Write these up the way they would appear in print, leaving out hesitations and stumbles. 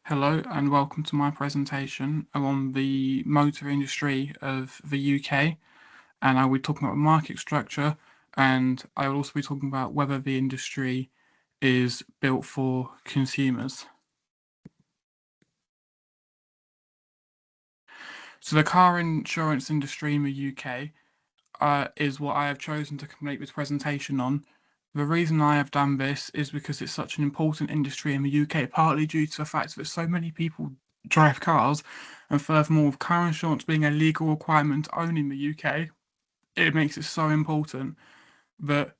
Hello and welcome to my presentation on the motor industry of the UK, and I will be talking about market structure, and I will also be talking about whether the industry is built for consumers. So the car insurance industry in the UK is what I have chosen to complete this presentation on. The reason I have done this is because it's such an important industry in the UK, partly due to the fact that so many people drive cars, and furthermore, with car insurance being a legal requirement to own in the UK, it makes it so important that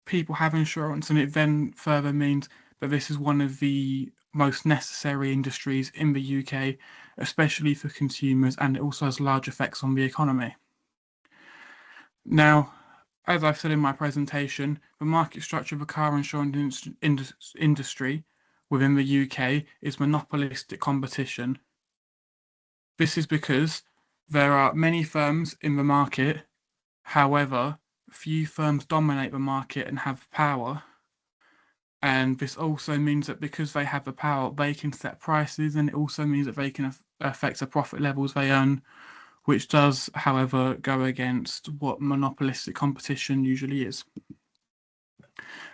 people have insurance, and it then further means that this is one of the most necessary industries in the UK, especially for consumers, and it also has large effects on the economy. Now, as I've said in my presentation, the market structure of the car insurance industry within the UK is monopolistic competition. This is because there are many firms in the market, however, few firms dominate the market and have power. And this also means that because they have the power, they can set prices, and it also means that they can affect the profit levels they earn, which does, however, go against what monopolistic competition usually is.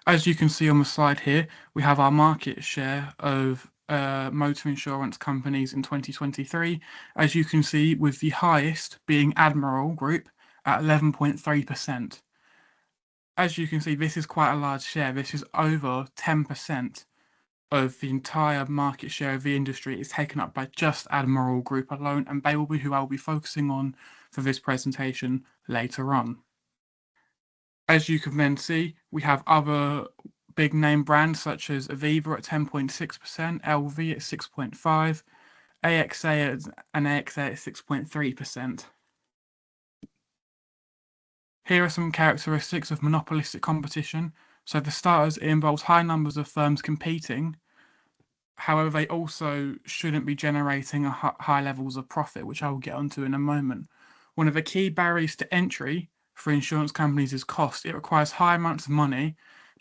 As you can see on the slide here, we have our market share of motor insurance companies in 2023. As you can see, with the highest being Admiral Group at 11.3%. As you can see, this is quite a large share. This is over 10% of the entire market share of the industry is taken up by just Admiral Group alone, and they will be who I will be focusing on for this presentation later on. As you can then see, we have other big name brands such as Aviva at 10.6%, LV at 6.5%, AXA and AXA at 6.3%. Here are some characteristics of monopolistic competition. So for starters, it involves high numbers of firms competing. However, they also shouldn't be generating high levels of profit, which I will get onto in a moment. One of the key barriers to entry for insurance companies is cost. It requires high amounts of money,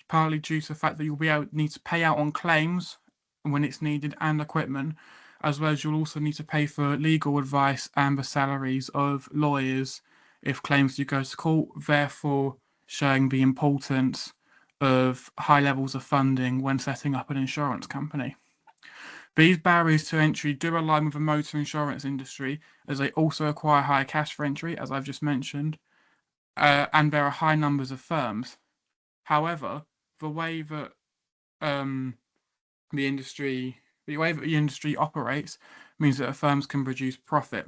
partly due to the fact that you'll need to pay out on claims when it's needed and equipment, as well as you'll also need to pay for legal advice and the salaries of lawyers if claims do go to court, therefore showing the importance of high levels of funding when setting up an insurance company. These barriers to entry do align with the motor insurance industry, as they also require higher cash for entry, as I've just mentioned, and there are high numbers of firms. However, the way that the industry operates means that firms can produce profit.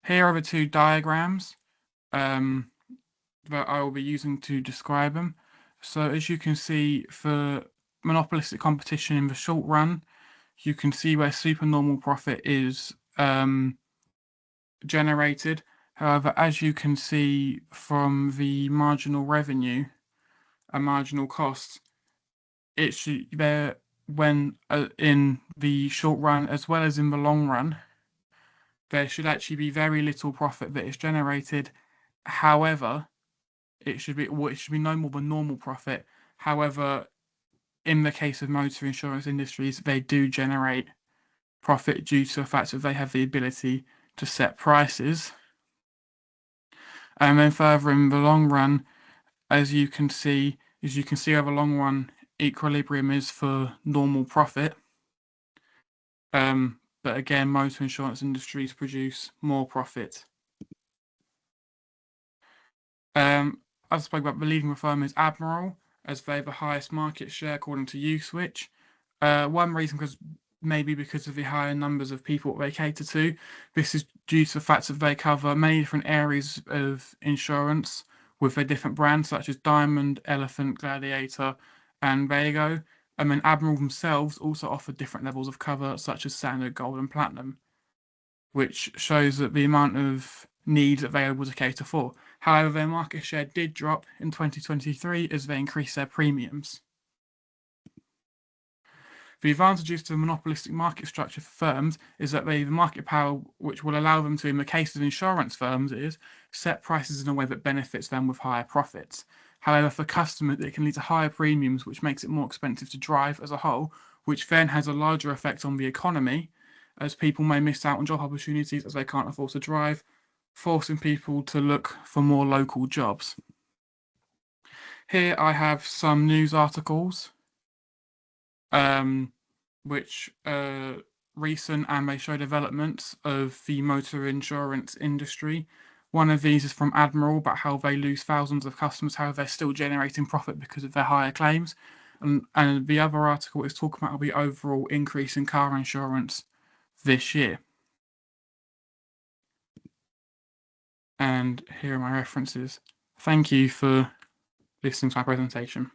Here are the two diagrams that I will be using to describe them. So as you can see, for monopolistic competition in the short run, you can see where supernormal profit is generated. However, as you can see from the marginal revenue and marginal costs, it should there when in the short run as well as in the long run, there should actually be very little profit that is generated. However, it should be no more than normal profit. However, in the case of motor insurance industries, they do generate profit due to the fact that they have the ability to set prices. And then further in the long run, as you can see over the long run, equilibrium is for normal profit. But again, motor insurance industries produce more profit. I spoke about the leading firm is Admiral, as they have the highest market share according to Uswitch. One reason because of the higher numbers of people they cater to. This is due to the fact that they cover many different areas of insurance with their different brands such as Diamond, Elephant, Gladiator, and Vago. And then Admiral themselves also offer different levels of cover such as Standard, Gold, and Platinum, which shows that the amount of needs that they're able to cater for. However, their market share did drop in 2023 as they increased their premiums. The advantages to a monopolistic market structure for firms is that they have the market power which will allow them to, in the case of insurance firms, set prices in a way that benefits them with higher profits. However, for customers, it can lead to higher premiums, which makes it more expensive to drive as a whole, which then has a larger effect on the economy, as people may miss out on job opportunities as they can't afford to drive, forcing people to look for more local jobs. Here I have some news articles, which recent and they show developments of the motor insurance industry. One of these is from Admiral about how they lose thousands of customers, how they're still generating profit because of their higher claims. And the other article is talking about the overall increase in car insurance this year. And here are my references. Thank you for listening to my presentation.